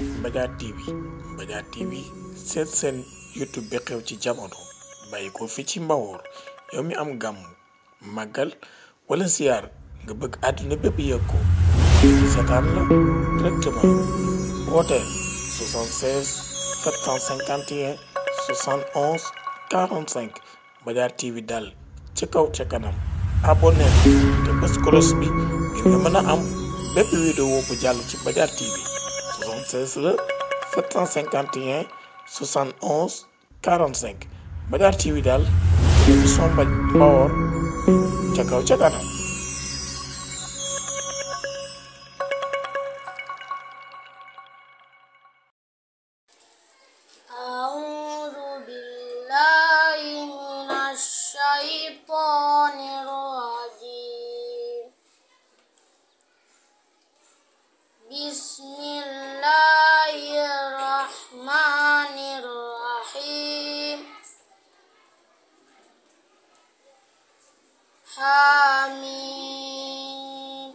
Mbadiar TV Mbadiar TV seen YouTube bi xew ci jamono bàyyi ko fi ci Mbawoor yow mi am gàmm màggal wala ziar nga bëgg àdduna bépp yëg ko seetaan la directement wooteel 76 751 71 45 Mbadiar TV dal ci kaw ca kanam abonné te bës cloche bi ngir nga mën a am bépp vidéo bu jàll ci Mbadiar TV 76 la 751 71 45 Mbadiar TV daal télévision Mbawoor ca kaw ca kanam. حميم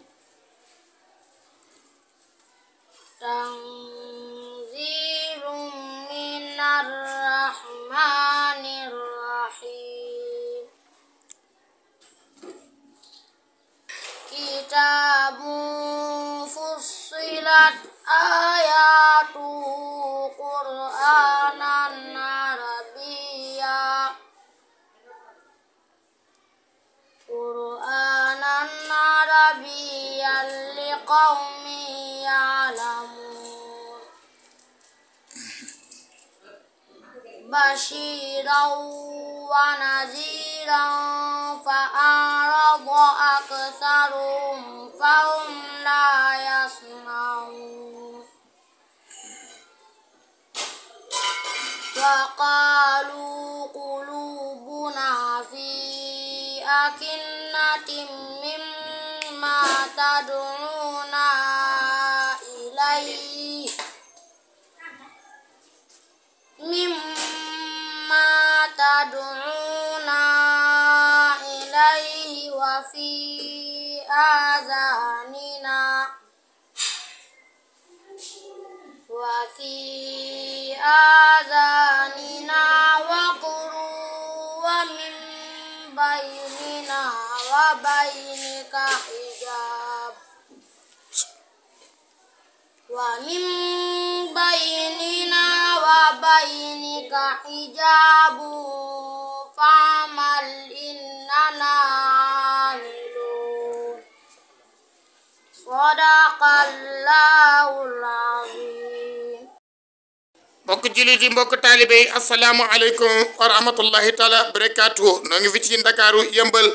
تنزيل من الرحمن الرحيم كتاب فصلت آياته قرآنا عربيا لقوم يعلمون بشيرا ونذيرا فأعرض أكثرهم فهم لا يسمعون وقالوا قلوبنا في أكنة مما تدعونا إليه وفي آذاننا وقر ومن بيننا وبينك حجاب فاعمل إننا عاملون صدق الله العظيم. mbokk jullit yi mbokk taalibe yi asalaamualeykum wa rahmatullahi taala barakaatuhu noo ngi fi ci Ndakaaru yëmbal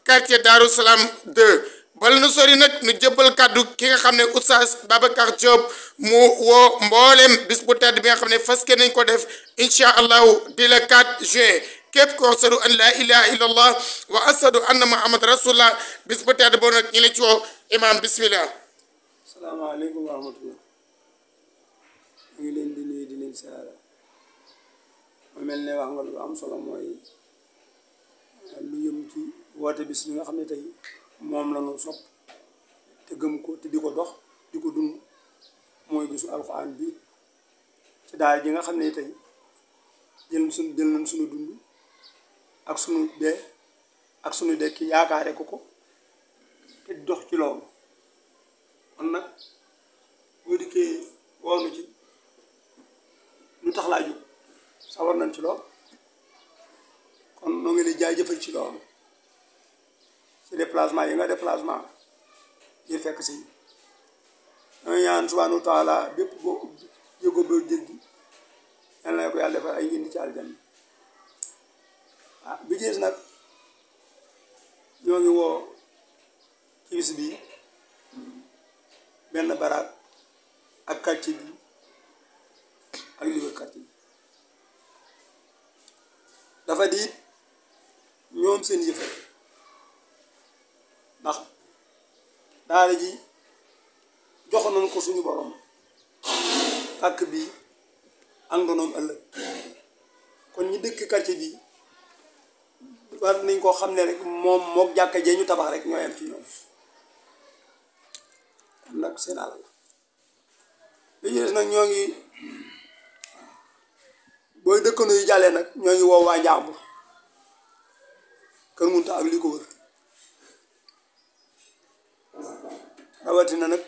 quartier Darou Salam 2 bal nu sori nag nu jëbbal kàddu ki nga xam ne oustaz Babacar Diop mu woo mboolem bis bu tedd bi nga xam ne fas nañ ko def incha allahu di le 4 juin képp ko ashadu an la ilaha illallah wa ashadu anna muhammad rasulullah bis bu tedd boo nag ñu la ci woo imam bismillah. asalaamaaleykum wa rahmatullah ñu ngi leen di nuyu di leen siyaara mu mel ne wax nga lu am solo mooy lu yëm ci woote bis bi nga xam ne tey moom la ñu sopp te gëm ko te di ko dox di ko dund mooy bisu alxuraan bi ci daara ji nga xam ne tey jël nañ suñu dund ak suñu dee ak suñu dekki yaakaare ko te dox ci loolu kon nag boo dikkee woonu ci lu tax laa jóg sawar nañ ci lool kon noo ngi lay jaajëfal ci loolu ci déplacement yi nga déplacement ngir fekk si ñooy ñaan subhanahu wa taala bépp boo jéego boo jéggi yal na ko yàlla defal ay ngindi ci aljanna bi gis nag ñoo ngi woo ci bis bi benn baraak ak quartier bi ak li wër quartier bi dafa di ñoom seen yëfe ndax daara ji jox nañ ko suñu borom pàkk bi ak ndonoom ëllëg kon ñi dëkk quartier bi war nañ koo xam ne rek moom mook jàkka jee ñu tabax rek ñoo yem ci ñoom kon nag seen àll la bi des nag ñoo ngi booy dëkkandoo yu jàllee nag ñoo ngi woo waa Njàmbur Kër Munta ak li ko wër rawatina nag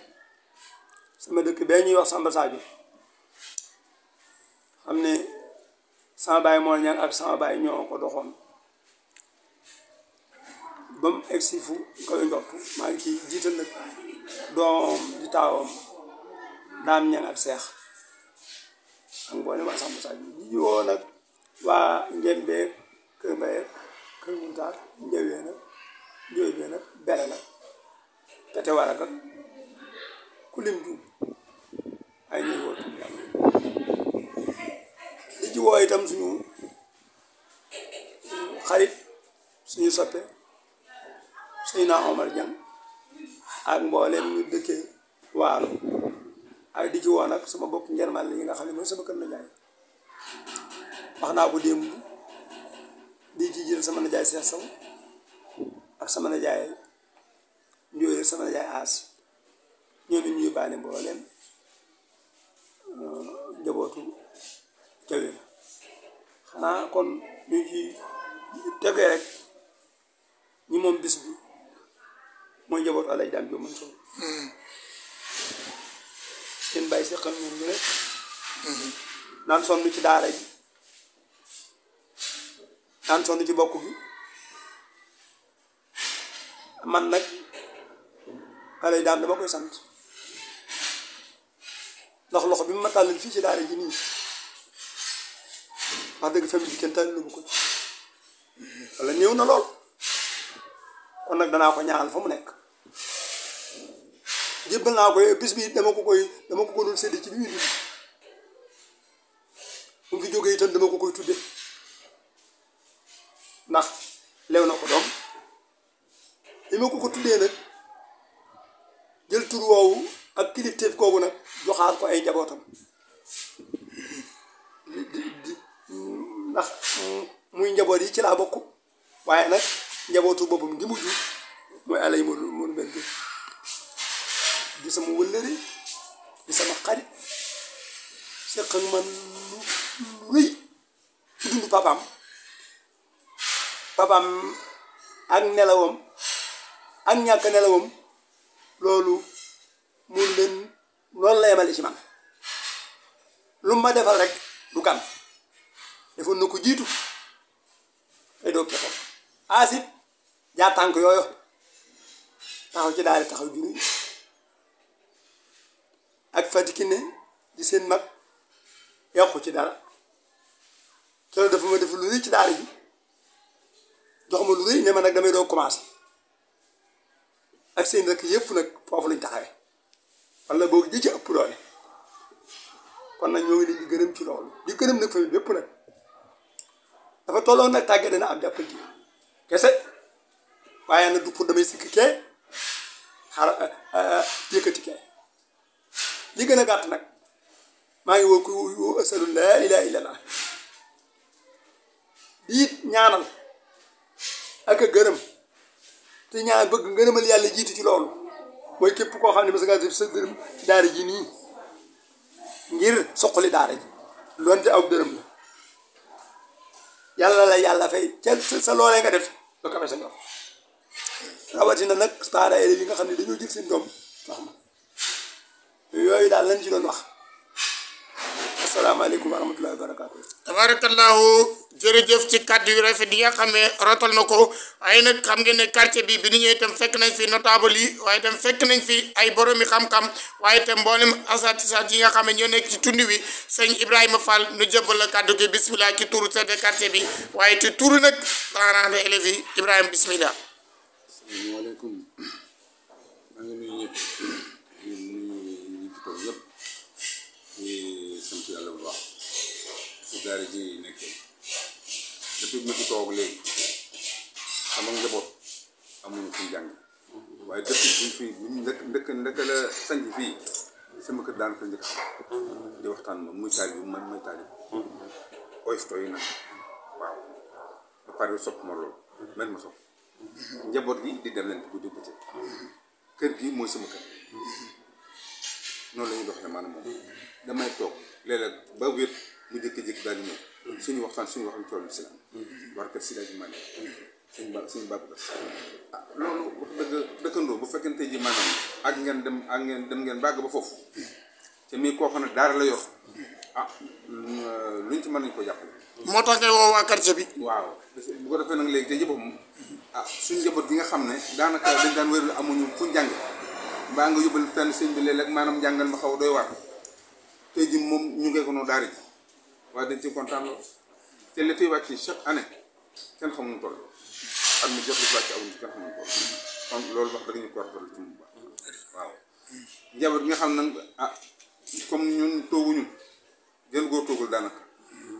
sama dëkk bee ñuy wax Samba Sadio xam ne sama baay moo ñaan ak sama baay ñoo ko doxoon ba mu egsi fu kawe njort maa ngi ciy jiital nag doom di taawam daam ñaan ak seex ak mboolem waa Samba Sadio di woo nag waa Njembe Kër Mbaye Kër Munta Njëwee nag Njëwee nag bere nag pete war ak ku lim juum ay ñuy woo tudd yàlla di ci woo itam suñu xarit suñu soppe Seydina Omar Dieng ak mboolem ñu dëkkee Waalo ak di ci woo nag sama bokk njermal yi nga xam ne mooy sama kër najaay wax naa ko démb di ci jël sama najaay Seex Saw ak sama najaay Njóoy sama najaay Aas ñoom it ñuy baane mboolem njabootu Jawe xanaa kon ñu ci tegee rek ñi moom bis bi mooy njabootu Alaaji Daam Jóob Mansour seen bàyyi si xam ñoom ñu rek naan sonn ci daara ji naan sonn ci bokk bi man nag Alaaji Daam dama koy sant ndax loxo bi ma tàllal fii ci daara ji nii wax dëgg famille bi kenn tàllalu ma ko ci walla néew na lool kon nag danaa ko ñaanal fa mu nekk jébbal naa ko bis bi dama ko doon sédd ci bi muy dund bu mu fi jógee itam dama ko koy tudde ndax lew na ko doom li ma ko tuddee nag jël tur woowu ak kilifteef googu nag joxaat ko ay njabootam ndax muy njaboot yi ci laa bokk waaye nag njabootu boppam gi mu jur mooy alay mënu mel di sama wëllëre di sama xarit seq ak man lu rëy ci dund papaam ak nelawam ak ñàkk nelawam loolu mun leen loolu la yemale ci man lu ma defal rek du kan defoon na ko jiitu ay doog ca topp asit jaa tànk yooyu taxaw ci daal taxaw juru ak Fatick ne di seen mag yàqu ci dara keroog dafa ma def lu rëy ci daara ji jox ma lu rëy ne ma nag damay doog commencé ak seen rek yëpp nag foofu lañ taxawee walla boobu ji ci ëpp doole kon nag ñoo ngi leen di gërëm ci loolu di gërëm nag famille bépp nag dafa tolloon nag tàgge dana am jàppal ji kese waaye nag du pour damay sikk kee xar yëkkati kee li gën a gàtt nag maa ngi woo ku asalu laa ilaaha illallaah diit ñaanal ak a gërëm te ñaan bëgg ngërëmal yàlla jiitu ci loolu mooy képp koo xam ne mas ngaa def sa dërëm ci daara ji nii ngir soqali daara ji loonte aw dërëm la yàlla la yàlla fay ca sa loolee nga def lu kawe sa ñor rawatina nag parents élèves yi nga xam ne dañoo jël seen doom wax ma yooyu daal lañ ci doon wax asalaamaaleykum wa rahmatullahi wa barakaatu. tabarakallahu jërëjëf ci kàddu yu rafet yi nga xam ne rotal na ko waaye nag xam ngeen ne quartier bi bi ñu ñëwee itam fekk nañ fi notable yi waaye itam fekk nañ fi ay boromi xam-xam waaye itam mboolem asatisaat yi nga xam ne ñoo nekk ci tund wi sëñ Ibrahima Fall nu jëbbal la kàddu gi bismillah ci turu chef de quartier bi waaye ci turu nag parents d'élèves yi Ibrahima bismillah. asalaamaaleykum maa ngi nuyu ñëpp di nuyu ñi ci toog yëpp di sant yàlla bu baax fu daara ji nekkee depuis ma ci toog léegi sama njaboot amuñu fi jàng waaye depuis buñ fi buñ ndëkk la sanc fii sama kër daan ko njëkk xam di waxtaan moom muy taalib man may taalib oyof tooy nag waaw ba pare sopp ma loolu man ma sopp njaboot gi di dem leen bu dugg ci kër gi mooy sama kër noonu la ñuy doxalee maanaam moom damay toog léeg-léeg ba wéet mu jékki-jékki daal di ñëw suñu waxtaan toolu islam war kat si daal di mane suñu bàbb gas loolu wax dëgg dëkkandoo bu fekkente ji maanaam ak ngeen dem ngeen bàgg ba foofu te mii koo xam ne daara la yor luñ ci mën nañu ko jàppale. moo tax ngay woo waa quartier bi. waaw bu ko defee nag léegi te jëppam suñu njaboot gi nga xam ne daanaka dañ daan wér amuñu fu njàng mbaa nga yóbbal fenn sëñ bi léeg-léeg maanaam njàngal ma xaw doy waar tey ji moom ñu ngi ko noo daara ji waaye dañ ci kontaan lool te li fiy wàcc chaque année kenn xamuñu toll ak mu jot li fi wàcc amuñu kenn xamuñu toll kon loolu wax dëgg ñu ko rafetlu ci mu baax waaw njaboot gi nga xam nag comme ñun tooguñu gën goo toogul daanaka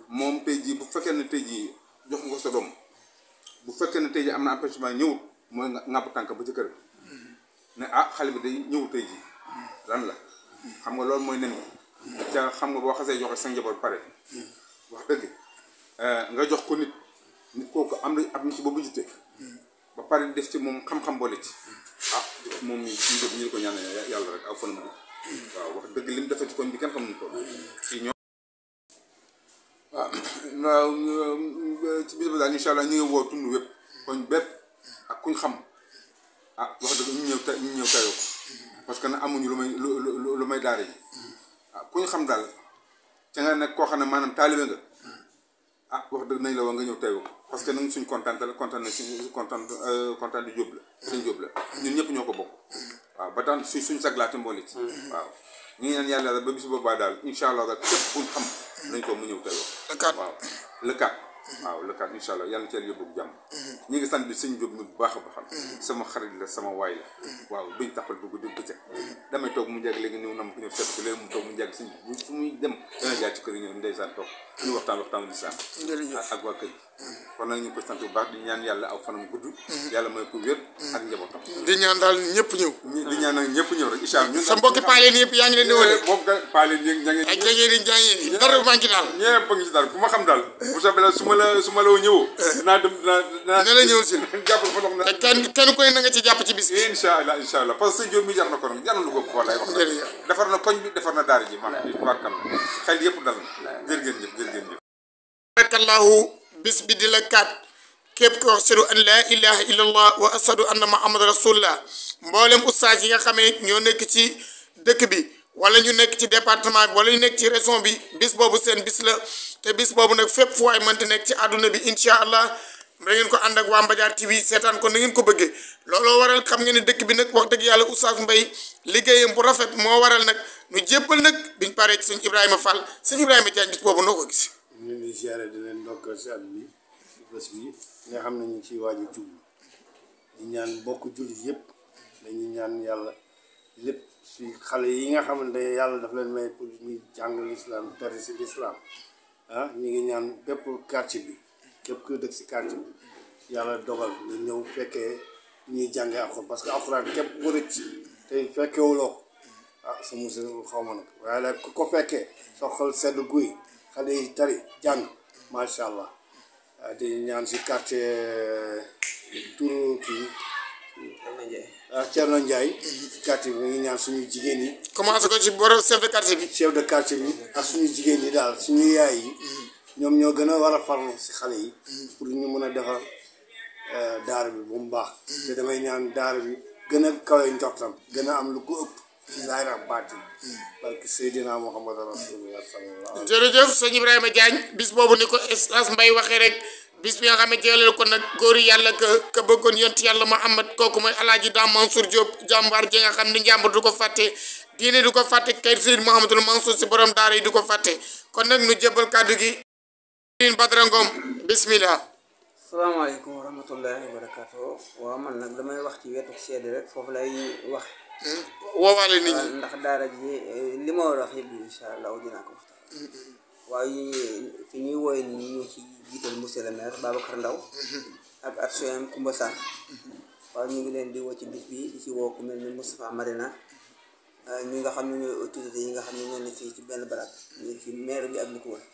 moom tey jii bu fekkee ne tey jii jox nga ko sa doom bu fekkee ne tey jii am na empêchement ñëwut mooy nga ŋàpp tànk ba ci kër ne xale bi day ñëwut tey jii lan la xam nga loolu mooy nen ca xam nga boo xasee joxe sa njaboot pare wax dëgg nga jox ko nit kooku am na ci boobu jiite ba pare def ci moom xam-xam boole ci moom ñu ko ñaan yàlla rek aw fan mu waaw wax dëgg li mu defee ci koñ bi kenn xamuñu ko ci ñoom waaw ci bis ba daal incha allah ñu ngi woo tund wépp koñ bépp ak kuñ xam wax dëgg ñu ñëw tayoo ko parce que nag amuñu lu may daara ji kuñ xam daal ca nga nekk koo xam ne maanaam taalibe nga wax dëgg nañ la wax nga ñëw tayoo ko parce que nag suñ kontaan di jóob la suñ jóob la ñun ñëpp ñoo ko bokk waaw ba tax suñ saglaate mboole ci waaw ñu ngi naan yàlla ba bis boobaa daal incha allah daal képp kuñ xam nañ ko mu ñëw tayoo waaw le 4 waaw le 4 incha allah yàlla na ci yàlla yóbbu jàmm ñi ngi sant sëñ Jóob mi bu baax a baax sama xarit la sama waay la waaw duñ taxal bu guddi bëccëg damay toog mu njàgg léegi ñëw nam ko ñëw seet ko léegi mu toog mu njàgg sëñ fu muy dem dana jaar ci kër yi ñëw ndeysaan toog ñu waxtaan lislaam ak waa kër kon nag ñu koy sant bu baax di ñaan yàlla aw fanam gudd yàlla mooy ko wér ak njabootam di ñaan daal ñëpp ñëw di ñaan nag ñëpp ñëw rek incha allah ñun sa mbokki paaleen yëpp yaa ngi leen di wone boobu da paaleen yi ña ngi ak jangeen yi jangeen yi dara manqué daal ñëpp a ngi ci daal bu ma xam daal bu soobee la su ma la ñëwoo dinaa dem dinaa la ñëw si jàppal fa ndox te kenn koy na nga ci jàpp ci bis bi incha allah parce que sëñ Diop mi jar na ko nag jar na lu ko xool lay wax defar na koñ bi defar na daara ji maanaam barkal xel yëpp dal na jërëjëf barakallahu bis bi di la 4 képp ko ashadu an la ilaha illa allah wa ashadu anna muhammad rasulullah mboolem ustaas yi nga xamee ñoo nekk ci dëkk bi wala ñu nekk ci département bi wala ñu nekk ci région bi bis boobu seen bis la te bis boobu nag fépp fu waay mënti nekk ci àdduna bi incha allah da ngeen ko ànd ak waa Mbadiar TV seetaan ko na ngeen ko bëggee looloo waral xam ngeen ne dëkk bi nag wax dëgg yàlla oustaz Mbaye liggéeyam bu rafet moo waral nag ñu jébbal nag biñ paree ci sëñ Ibrahima Fall sëñ Ibrahima Diagne bis boobu noo ko gis ñu leen di ziare di leen ndokkal si at bi bés bi nga xam ne ñu ciy waaj a jublu di ñaan bokk jullit yëpp dañuy ñaan yàlla lépp si xale yi nga xamante ne yàlla daf leen may pour ñuy jàng l'islam tari si l'islam ñu ngi ñaan bépp quartier bi képp ku dëkk si quartier bi yàlla dogal nga ñëw fekkee ñuy jàngee alxuraan parce que alxuraan képp ku rëcc te fekkewuloo ko sa musi xaw ma nag waaye nag ku ko fekkee soo xol sedd guy xale yi tari jàng macha allah di ñaan si quartier turu kii Thierno Ndiaye si quartier bi ngi ñaan suñu jigéen yi commencé ko ci borom chef de quartier bi chef de quartier bi ak suñu jigéen yi daal suñu yaay yi ñoom ñoo gën a war a farlu si xale yi pour ñu mën a defar daara bi bu mu baax te damay ñaan daara bi gën a kawe njortam gën a am lu ko ëpp si zaahir ak baatin parce que Seydina Muhammad rasulullah sallallahu jërëjëf sëñ Ibrahima Diagne bis boobu ni ko Oustaz Mbaye waxee rek bis bi nga xam ne jeelal ko nag góori yàlla ka bëggoon yont yàlla Muhammad kooku mooy alaaji Dame Mansour Diop jàmbaar ji nga xam ni njàmbur du ko fàtte diine du ko fàtte kay Seydou Mouhamadul Mansour si borom daara yi du ko fàtte kon nag nu jëbal kàddu gi Badara Ngom bismillah salaamaaleykum wa rahmatullahi wa barakatuh waaw man nag damay wax ci wetu seede rek foofu lay wax woowaale nit ñi ndax daara ji li ma war a wax yëpp incha allah dinaa ko waxtaan waaye fi ñuy wooye ni ñu ci jiital monsieur le maire Babacar Ndaw ak action Koumba Sarr waaw ñu ngi leen di woo ci bis bi di ci woo ku mel ni Moustapha Marina ñi nga xam ne ñooy autorité yi nga xam ne ñoo ne fii ci benn barab ñu ci maire bi ak li ko wër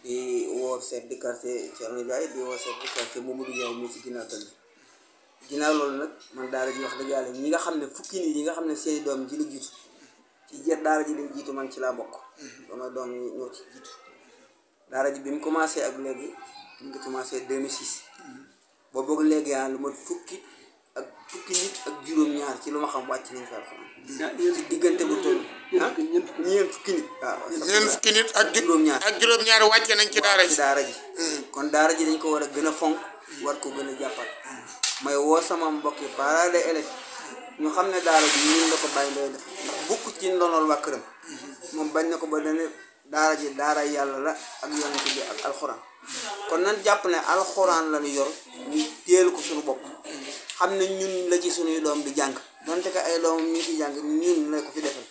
di woo chef de quartier Thierno Ndiaye di woo chef de quartier Mamadou Ndiaye mii ci ginnaaw tamit ginnaaw loolu nag man daara ji wax dëgg yàlla ñi nga xam ne fukki nit yi nga xam ne seeni doom ji la jiitu ci daara ji lim jiitu man ci laa bokk sama doom yi ñoo ci jiitu daara ji bi mu commencé ak léegi mu ngi commencé 2006 boobu ak léegi lu ma fukki nit ak juróom-ñaar ci lu ma xam wàcc nañ fi alxuraan ci diggante bu toll ñeent fukki nit waaw ñeent fukki nit ak juróom-ñaar wàcce nañ ci daara ji kon daara ji dañ ko war a gën a fonk war ko gën a jàppal may woo sama mbokki parents d'élèves ñu xam ne daara ji ñun la ko bàyyi ndoy def ndax bukk ci ndonol waa këram moom bañ na ko ba dane daara ji daara yàlla la ak yonent bi ak alxuraan kon nan jàpp ne alxuraan la ñu yor ñu teel ko suñu bopp xam ne ñun la ci suñuy doom di jàng donte que ay doomam ñu ngi ci jàng ñun la ko fi defal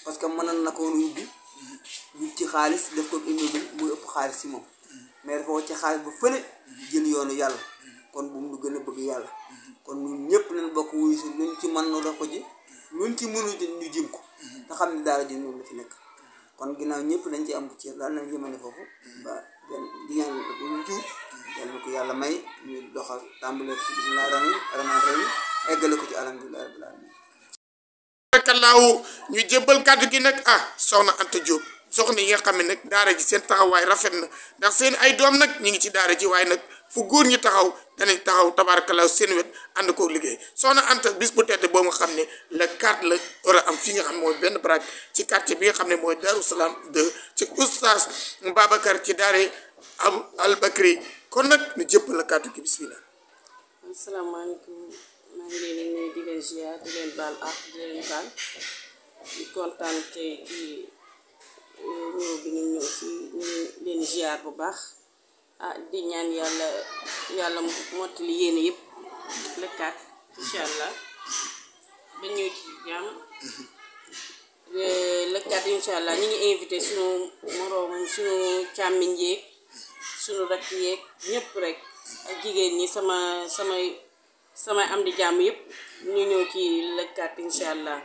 parce que mënoon na ko ubbi wut ci xaalis def ko immeuble muy ëpp xaalis si moom mais dafa wut ci xaalis ba fële jël yoonu yàlla kon bu mu gën a bëgg yàlla kon ñun ñëpp nañ bokk wuyu si luñ ci mën nu def ko ci luñ ci mënu ñu jëm ko te xam ne daara ji ñun la fi nekk kon ginnaaw ñëpp dañ ci am bu cër daal nañ jëmane foofu ba di ñaan lu jur yàlla na ko yàlla may ñu doxal tàmbalee ko ci bismillah rahmaan rahim eggale ko ci alhamdulilah rabbil alamin barakallahu ñu jébbal kàddu gi nag soxna Anta Diop soxna yi nga xam ne nag daara ji seen taxawaay rafet na ndax seen ay doom nag ñu ngi ci daara ji waaye nag fu góor ñi taxaw danañ taxaw tabarakallahu seen wet ànd koo liggéey soxna Anta bis bu tedd boo nga xam ne la 4 la war a am fi nga xam ne mooy benn baraak ci quartier bi nga xam ne mooy Darou Salam 2 ci oustaz Babacar ci daare Al Bakri kon nag ñu jébbal la kàddu gi bismillah. asalaamaaleykum maa ngi leen di nuyu di leen ziar di leen baal ak di leen baal di kontaan tey ci ñëw bi ngeen ñëw ci ñu leen ziar bu baax di ñaan yàlla mottali yéene yëpp lëkkaat incha allah ba ñëw ci jàmm lëkkaat incha allah ñu ngi invité suñu moroom suñu càmmiñ yeeg suñu rakk yeeg ñëpp rek ak jigéen ñi samay am di jàmm yëpp ñu ñëw ci lëkkaat incha allah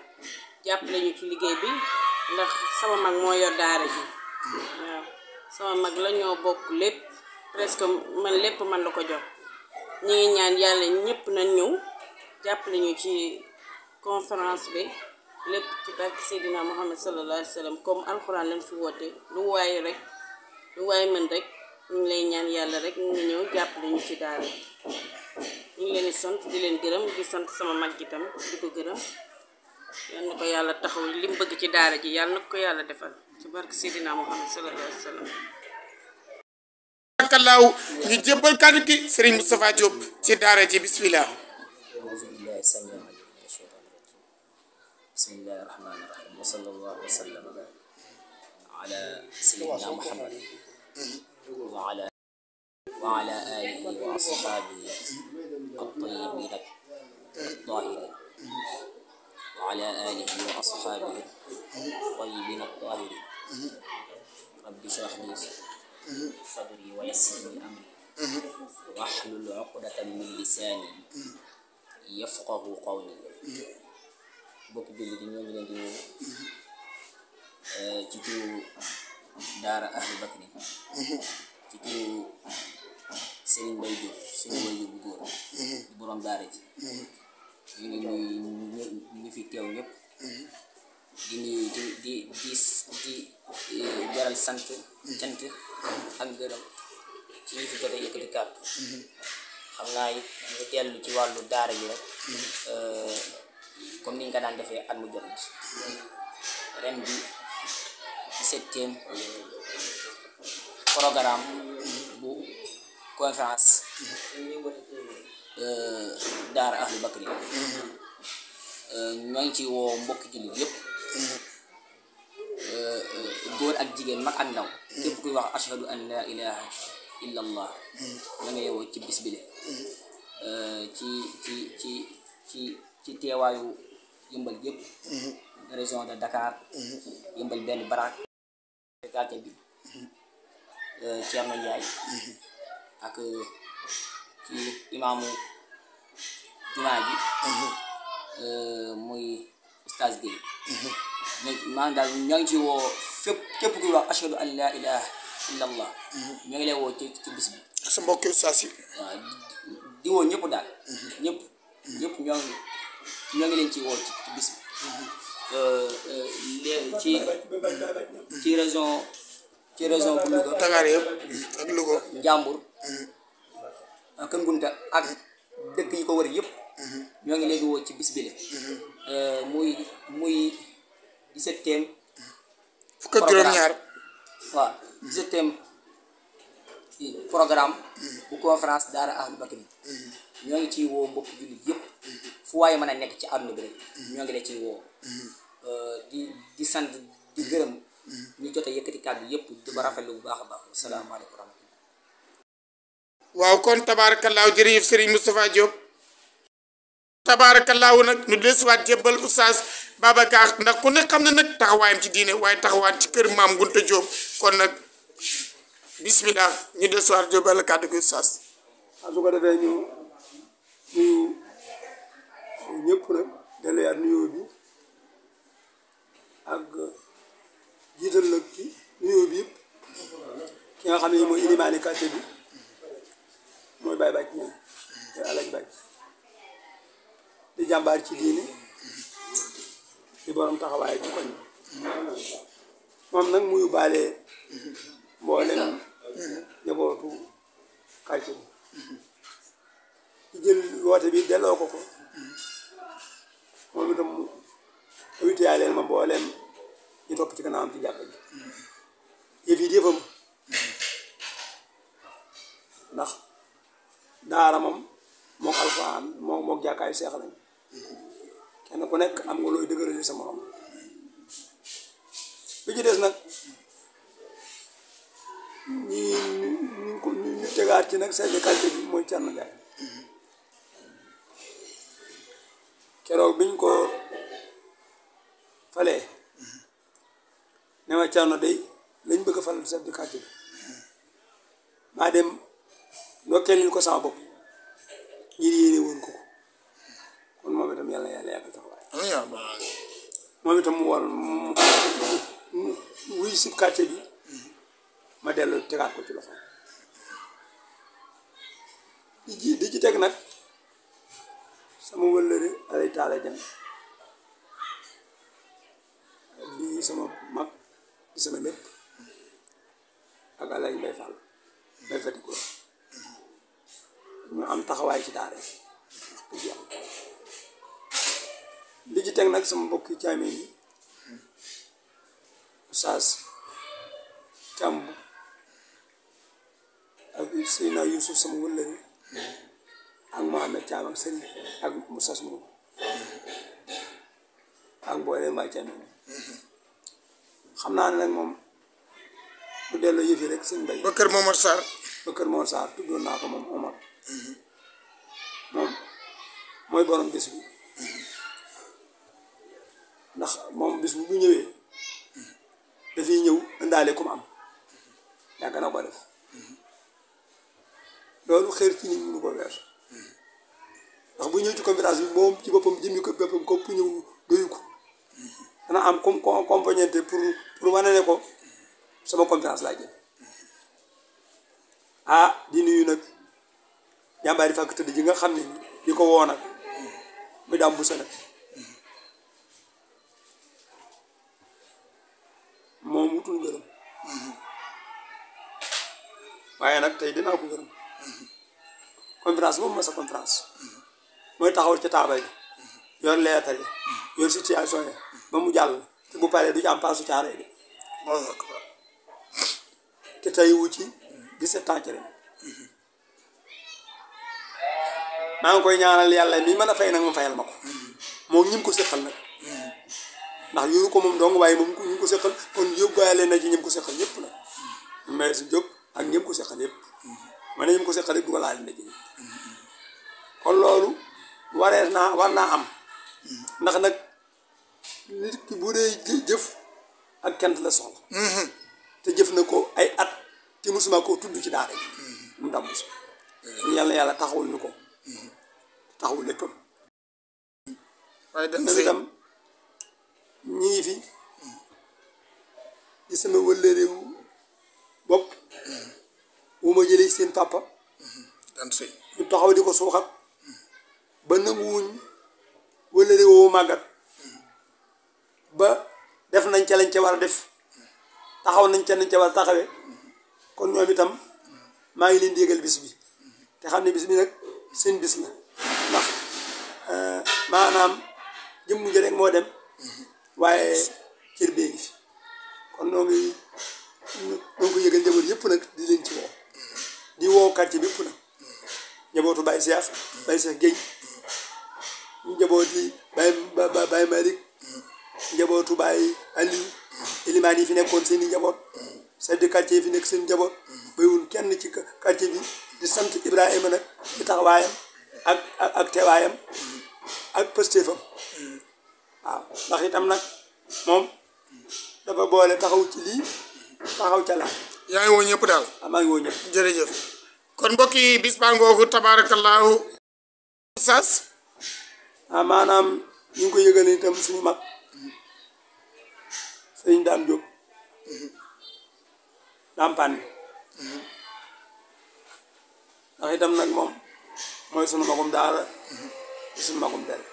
jàppale ñu ci liggéey bi ndax sama mag moo yor daara ji waaw sama mag la ñoo bokk lépp presque man lépp man la ko jox ñu ngi ñaan yàlla ñëpp nañ ñëw jàppale ñu ci conférence bi lépp ci barke Seydina Muhammad sallallahu alayhi wa sallam comme alxuraan lañ fi woote lu waay mën rek ñu ngi lay ñaan yàlla rek ñu ngi ñëw jàppale ñu ci daara ñu ngi leen di sant di leen gërëm di sant sama mag ji tam di ko gërëm yal na ko yàlla taxaw li mu bëgg ci daara ji yàlla na ko yàlla defal ci barke Seydina Muhammad sallallahu alayhi wa sallam. barakallahu ñu jébbal kàddu gi Serigne Moustapha Diop ci daara ji bismillah. auzu billahi samii alim min ashaytani rajim bismillahi rahmani rahim wa sallallahu wa sallam ala sayyidina Muhammad wa ala alihi wa ashabihi at-tayyibin at-tahirin وعلى آله وأصحابه الطيبين الطاهرين رب اشرح لي صدري ويسر لي أمري واحلل عقدة من لساني يفقه قولي bokk julli di ñoo ngi leen di nuyu ci turu daara Ahlu Bakri ci turu Serigne Mbaye Diop suñu waajur bu góor di borom daara ji ñu ngi nuyu ñu fi teew ñëpp di nuyu di jaral sant cant ak gërëm ci ñu fi jot a yëkkati kàddu xam naa it ñu dellu ci wàllu daara ji rek comme ni ñu ko daan defee at mu jot ren bi 17e programme bu conférence daara Ahlu Bakri ñoo ngi ci woo mbokki jullit yëpp góor ak jigéen mag ak ndaw képp kuy wax ashhadu an la ilaha illa allah ñoo ngi woo ci bis bile ci teewaayu yëmbal yëpp région de Dakar yëmbal benn baraak quartier bi Thierno Ndiaye ak ci imaamu jumaa ji muy Oustaz Gueye maanaam daal ñoo ngi ci woo fépp képp kuy wax ashhadu an la ilaha illa allah ñoo ngi lay woo ci bis bi sa mbokki Oustaz yi waaw di woo ñëpp daal ñëpp ñoo ngi leen ci woo ci bis bi ci région bu Louga Dakar yëpp ak Louga Njàmbur Kër Ngunta ak dëkk yi ko wër yëpp ñoo ngi leen di woo ci bis bile muy 17e fukk ak juróom-ñaar waaw 17e programme bu conférence daara Ahlu Bakri ñoo ngi ciy woo mbokk jullit yëpp fu waaye mën a nekk ci àdduna bi rek ñoo ngi leen ciy woo di sant di gërëm ñu jot a yëkkati kàddu yëpp di ba rafetlu bu baax a baax asalaamaaleykum wa rahmatulah. waaw kon tabaarakallaahu jërëjëf Serigne Moustapha Diop tabaarakallaahu nag ñu desuwaat jébbal oustaz Babacar ndax ku nekk xam ne nag taxawaayam ci diine waaye taxawaat ci kër maam Gunta Diop kon nag bismillah ñu desuwaat jébbal kàddu gi oustaz. su ko defee ñu ñëpp nag delluwaat nuyoo bi ak jiital nag ci nuyoo bi yëpp ki nga xam ne mooy ilimaani quartier bi mooy Baye Bàcc ñaan te Alaaji Bàcc di jàmbaar ci diine di borom taxawaay ci koñ moom nag muy baale mboolem njabootu quartier bi di jël woote bi delloo ko moom itam mu invité leen ma mboolem ñu topp ci gannaawam ci jàkka ji yëf yi yëfam ndax daara moom mook alxuraan mook jàkkaayu seex lañ kenn ku nekk am nga looy dëgërali sa morom bi ci des nag ñu tegaat ci nag chef de quartier bi mooy Thierno Ndiaye keroog biñ ko falee ne ma Thierno day lañ bëgg a fal chef de quartier bi maa dem ndokkeelil ko sama bopp ngir yéene woon ko kon moom itam yàlla yàggal taxawaay moom itam mu war wuy si quartier bi ma dellu tegaat ko ci loxo di ci teg nag sama wëllëre alay taala jàng di sama mag di sama lépp ak alay Mbay Fall Mbay fati ko ñu am taxawaay ci daara dëgg yàlla li ci teg nag sama mbokki caameen yi Oustaz Càmb ak Seyna Youssouf sama wëllëre ak Mohamed Thiam ak Sëriñ ak Moussa Sow ak mbooleem waa caameen xam naa ne nag moom bu delloo yëf yi rek sëñ Bay ba kër Momar Sarr tuddoon naa ko moom Omar moom mooy borom bis bi ndax moom bis bu ñëwee dafay ñëw indaale ku mu am yàgg na ko def loolu xeer ci nit mënu ko weer ndax bu ñëw ci conférence bi moom ci boppam jëmmi ko boppam ko ñëw doyu ko dana am comme accompagné pour wane ne ko sama conférence laa jëm di nuyu nag jàmbaar yi fàkk tëdd ji nga xam ne di ko woo nag muy daam bu sa nag moom wutul ngërëm waaye nag tey dinaa ko gërëm conférence moom ma sa conférence mooy taxawal ca taabal yi yor leetar yi yor situation yi ba mu jàll te bu paree du ci am paasu caaree bi te tey wu ci 17 ans ci ren maa ngi koy ñaanal yàlla mi mën a fay nag mu fayal ma ko moom ñi ko séqal nag ndax yoru ko moom dong waaye moom ñu ko séqal kon yóbbaale na ci ñi ko séqal yëpp nag mais si jóg ak ñi ko séqal yëpp ma ne ñi ko séqal yëpp dugalaale na ci kon loolu war naa am ndax nag nit ki bu dee jëf ak kent la soxla te jëf na ko ay at te musuma koo tudd ci daara ji mu dam si yàlla taxawul ñu ko taxawul léppam waaye dem itam ñi ngi fi di sama wëllëreewu bopp wu ma jëlee seen papa ñu taxaw di ko suuxat ba nanguwuñ wëllëreewu màggat ba def nañ ca lañ ca war a def taxaw nañ ca nañ ca war a taxawee kon ñoom itam maa ngi leen di yëgal bis bi te xam ne bis bi nag seen bis la ndax maanaam jëmm ji rek moo dem waaye cër bee ngi fi kon noo ngi ko yëgal njaboot yëpp nag di leen ci woo di woo quartier bi yëpp nag njabootu Baye Cheikh Gueye njaboot yi Baye Malick njabootu Baye Aliou ilimaan yi fi nekkoon seen i njaboot chef de quartier yi fi nekk seen njaboot baywul kenn ci quartier bi di sant Ibrahima nag di taxawaayam ak teewaayam ak pëstéefam waaw ndax itam nag moom dafa boole taxaw ci lii taxaw ca la yaa ngi woo ñëpp daal maa ngi woo ñëpp jërëjëf kon mbokk yi bis baa ngoogu tabaarakallaahu sas maanaam ñu ngi ko yëgal itam suñu mag sëñ Dame Diop Dame Pane ndax itam nag moom mooy sunu magum daara di sunu magum dere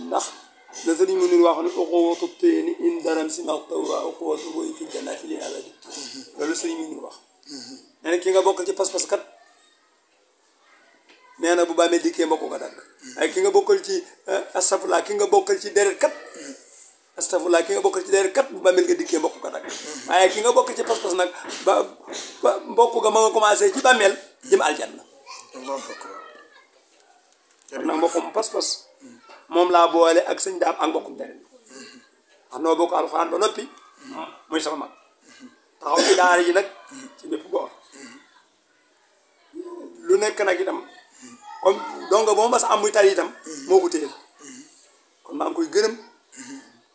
ndax la sëriñ mu nul wax ne uxuwatu teeni in daram si maxtaw waa uxuwatu booy fi jannati li abadi loolu sëriñ mu nul wax nee na ki nga bokkal ci pas-pas kat nee na bu bàmmee dikkee mbokk nga dagg ay ki nga bokkal ci astafurlaa ki nga bokkal ci deret kat astafurlaa ki nga bokkal ci deret kat bu bàmmeel nga dikkee mbokk nga dagg waaye ki nga bokk ci pas-pas nag ba mbokk nga ma nga commencé ci bàmmeel jëm aljanna kon nag mbokkum pas-pas moom laa boole ak sëñ Daam ak mbokkum deret xam noo bokk alxuraan ba noppi muy sama mag taxaw ci daara ji nag ci bépp góor lu nekk nag itam comme donga ba ma mas am muy tari itam moo ko téyel kon maa ngi koy gërëm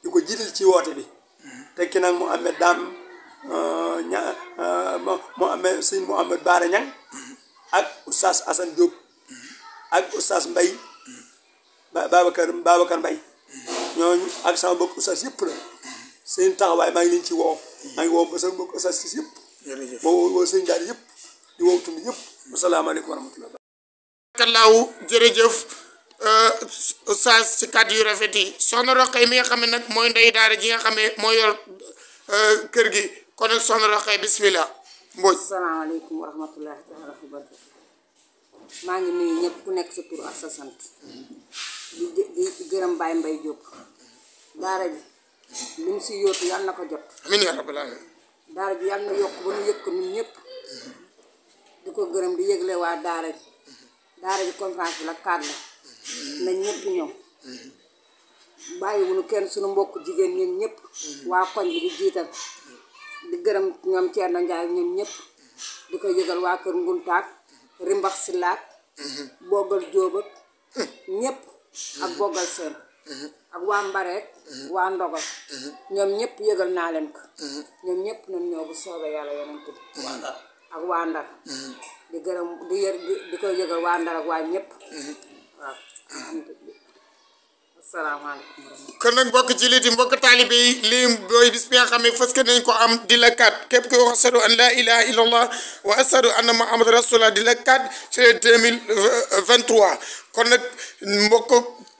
di ko jiital ci woote bi tekki nag Mouhamed Dame Mouhamed sëñ Mouhamed Baara Ñang ak oustaz Assane Diop ak oustaz Mbay Babacar Mbay ñooñu ak sama mbokk oustaz yëpp la seen taxawaay maa ngi leen ci woo maa ngi woo ba sama mbokk oustaz si yëpp woo seen daal yëpp di woo tund yëpp asalaamaaleykum wa rahmatullah kallaahu jërëjëf oustaz ci kàddu yu rafet yi soxna Roqay mi nga xam ne nag mooy ndey daara ji nga xam ne moo yor kër gi kon nag soxna Roqay bismillah Mbodj. asalaamaaleykum wa rahmatullahi taala wa barakatu maa ngi nuyu ñëpp ku nekk sa tur ak sa sant di gërëm Baye Mbaye Diop daara ji li mu si yóotu yàlla na ko jot amiin yaa rabbal aalamiin daara ji yàlla na yokk ba nu yëg ko ñun ñëpp di ko gërëm di yëgle waa daara ji conférence bi la 4 la na ñëpp ñëw bàyyiwuñu kenn suñu mbokk jigéen ñun ñëpp waa koñ bi di jiital di gërëm ñoom Thierno Ndiaye ñoom ñëpp di ko yëgal waa kër Nguntaak Rimbax Silaak Bogal Jóob ak ñëpp ak Bogal Seen ak waa Mbareek waa Ndogal ñoom ñëpp yëgal naa leen ko ñoom ñëpp nañ ñëw bu soobee yàlla yonent bi ak waa Ndar di gërëm di ko yëgal waa Ndar ak waa ñëpp waaw asalaamaaleykum kon nag mbokk jullit yi mbokk taalibe yi lii booy bis bi nga xam ne fas nañ ko am di la 4 képp koy wax ashadu an la ilaha illallah wa ashadu anna muhammad rasulullah di la 4 c'est 2023 kon nag mbokk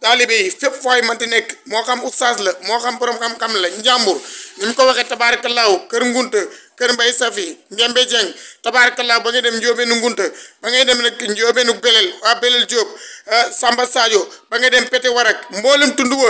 taalibe yi fépp fooy manti nekk moo xam oustaz la moo xam borom xam-xam la njàmbur ni mu ko waxee tabaarakallaahu kër ngunta kër mbay safi njembe jeng tabaarakallaahu ba ngay dem njóobeenu ngunta ba ngay dem nag njóobeenu belel waa belel Jóob Samba Sadio ba ngay dem pété warak mboolem tund wa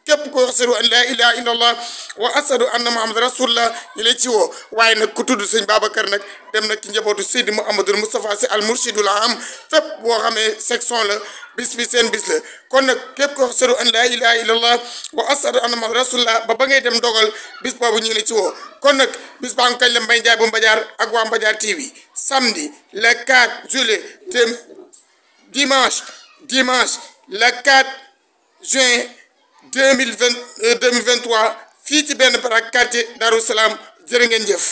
képp ko ashadu an la ilaha illallah wa ashadu anna muhammad rasulullah ñu lay ci woo waaye nag ku tudd sëñ Babacar nag dem nag ci njabootu Seydi Mouhamadul Moustapha Sy al murshidul am fépp boo xamee section la bis bi seen bis la kon nag képp ko ashadu an la ilaha illallah wa ashadu anna muhammad rasulullah ba ngay dem dogal bis boobu ñu ngi lay ci woo kon nag bis baa ngi kañ la Mbaye Ndiaye bu Mbadiar ak waa Mbadiar TV samedi le 4 juillet dimanche le 4 juin 2023 fii ci benn barak quartier Darou Salam jërë ngeen jëf